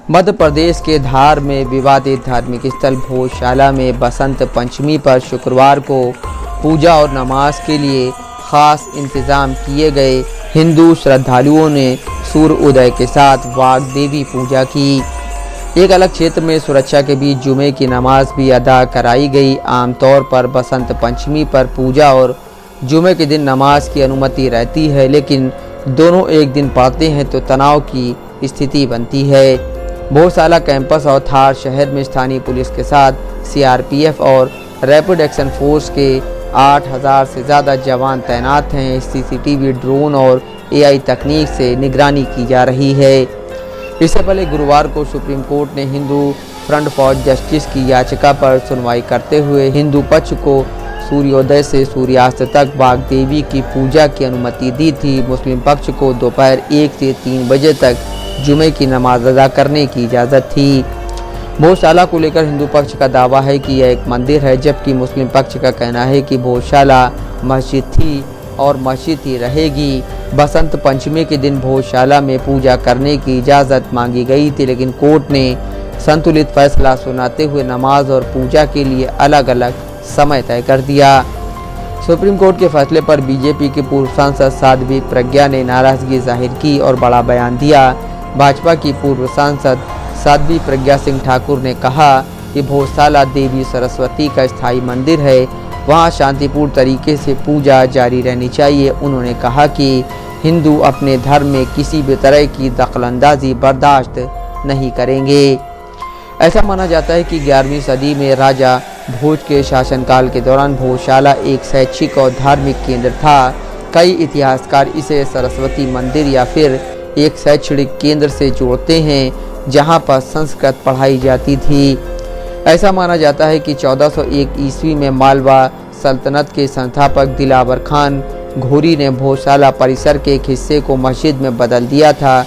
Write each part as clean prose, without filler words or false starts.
मध्य प्रदेश के धार में विवादित धार्मिक स्थल भोजशाला में बसंत पंचमी पर शुक्रवार को पूजा और नमाज के लिए खास इंतजाम किए गए। हिंदू श्रद्धालुओं ने सूर्य उदय के साथ वाग देवी पूजा की। एक अलग क्षेत्र में सुरक्षा के बीच जुमे की नमाज भी अदा कराई गई। आमतौर पर बसंत पंचमी पर पूजा और जुमे के दिन नमाज की अनुमति रहती है, लेकिन दोनों एक दिन पढ़ते हैं तो तनाव की स्थिति बनती है। भोजशाला कैंपस और थार शहर में स्थानीय पुलिस के साथ सीआरपीएफ और रैपिड एक्शन फोर्स के 8000 से ज़्यादा जवान तैनात हैं। सीसीटीवी, ड्रोन और एआई तकनीक से निगरानी की जा रही है। इससे पहले गुरुवार को सुप्रीम कोर्ट ने हिंदू फ्रंट फॉर जस्टिस की याचिका पर सुनवाई करते हुए हिंदू पक्ष को सूर्योदय से सूर्यास्त तक वाग देवी की पूजा की अनुमति दी थी। मुस्लिम पक्ष को दोपहर 1 से 3 बजे तक जुमे की नमाज अदा करने की इजाज़त थी। भोजशाला को लेकर हिंदू पक्ष का दावा है कि यह एक मंदिर है, जबकि मुस्लिम पक्ष का कहना है कि भोजशाला मस्जिद थी और मस्जिद ही रहेगी। बसंत पंचमी के दिन भोजशाला में पूजा करने की इजाज़त मांगी गई थी, लेकिन कोर्ट ने संतुलित फैसला सुनाते हुए नमाज और पूजा के लिए अलग अलग समय तय कर दिया। सुप्रीम कोर्ट के फैसले पर बीजेपी के पूर्व सांसद साध्वी प्रज्ञा ने नाराजगी जाहिर की और बड़ा बयान दिया। भाजपा की पूर्व सांसद साध्वी प्रज्ञा सिंह ठाकुर ने कहा कि भोजशाला देवी सरस्वती का स्थायी मंदिर है, वहां शांतिपूर्ण तरीके से पूजा जारी रहनी चाहिए। उन्होंने कहा कि हिंदू अपने धर्म में किसी भी तरह की दखलंदाजी बर्दाश्त नहीं करेंगे। ऐसा माना जाता है कि 11वीं सदी में राजा भोज के शासनकाल के दौरान भोजशाला एक शैक्षिक और धार्मिक केंद्र था। कई इतिहासकार इसे सरस्वती मंदिर या फिर एक शैक्षणिक केंद्र से जोड़ते हैं, जहां पर संस्कृत पढ़ाई जाती थी। ऐसा माना जाता है कि 1401 ईस्वी में मालवा सल्तनत के संस्थापक दिलावर खान घोरी ने भोजशाला परिसर के एक हिस्से को मस्जिद में बदल दिया था।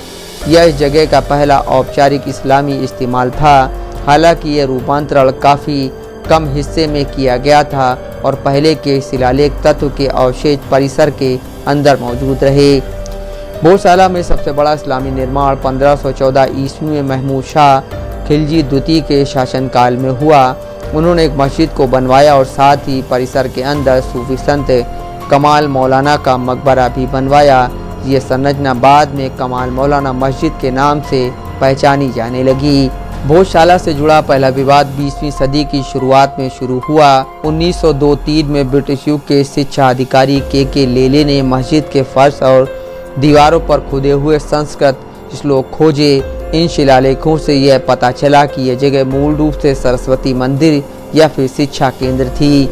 यह इस जगह का पहला औपचारिक इस्लामी इस्तेमाल था। हालांकि यह रूपांतरण काफ़ी कम हिस्से में किया गया था और पहले के शिलालेख तत्व के अवशेष परिसर के अंदर मौजूद रहे। भोजशाला में सबसे बड़ा इस्लामी निर्माण 1514 ईस्वी में महमूद शाह खिलजी द्वितीय के शासनकाल में हुआ। उन्होंने एक मस्जिद को बनवाया और साथ ही परिसर के अंदर सूफी संत कमाल मौलाना का मकबरा भी बनवाया। ये संरचना बाद में कमाल मौलाना मस्जिद के नाम से पहचानी जाने लगी। भोजशाला से जुड़ा पहला विवाद 20वीं सदी की शुरुआत में शुरू हुआ। 1902-3 में ब्रिटिश युग के शिक्षा अधिकारी के लेले ने मस्जिद के फर्श और दीवारों पर खुदे हुए संस्कृत श्लोक खोजे। इन शिलालेखों से यह पता चला कि यह जगह मूल रूप से सरस्वती मंदिर या फिर शिक्षा केंद्र थी।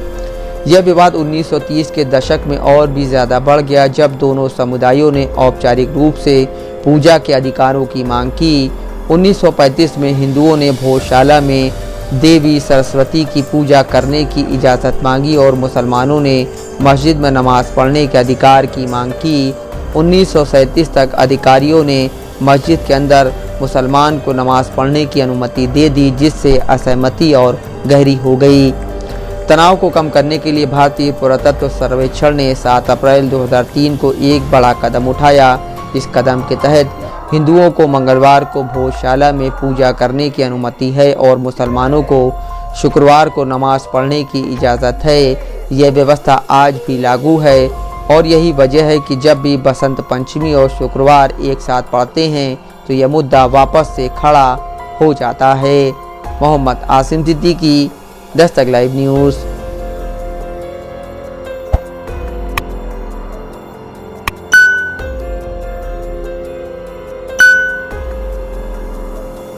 यह विवाद 1930 के दशक में और भी ज़्यादा बढ़ गया, जब दोनों समुदायों ने औपचारिक रूप से पूजा के अधिकारों की मांग की। 1935 में हिंदुओं ने भोजशाला में देवी सरस्वती की पूजा करने की इजाज़त मांगी और मुसलमानों ने मस्जिद में नमाज पढ़ने के अधिकार की मांग की। 1937 तक अधिकारियों ने मस्जिद के अंदर मुसलमान को नमाज पढ़ने की अनुमति दे दी, जिससे असहमति और गहरी हो गई। तनाव को कम करने के लिए भारतीय पुरातत्व सर्वेक्षण ने 7 अप्रैल 2003 को एक बड़ा कदम उठाया। इस कदम के तहत हिंदुओं को मंगलवार को भोजशाला में पूजा करने की अनुमति है और मुसलमानों को शुक्रवार को नमाज पढ़ने की इजाज़त है। यह व्यवस्था आज भी लागू है और यही वजह है कि जब भी बसंत पंचमी और शुक्रवार एक साथ पड़ते हैं तो यह मुद्दा वापस से खड़ा हो जाता है। Mohammad Asim Siddiqui, Dastak live news.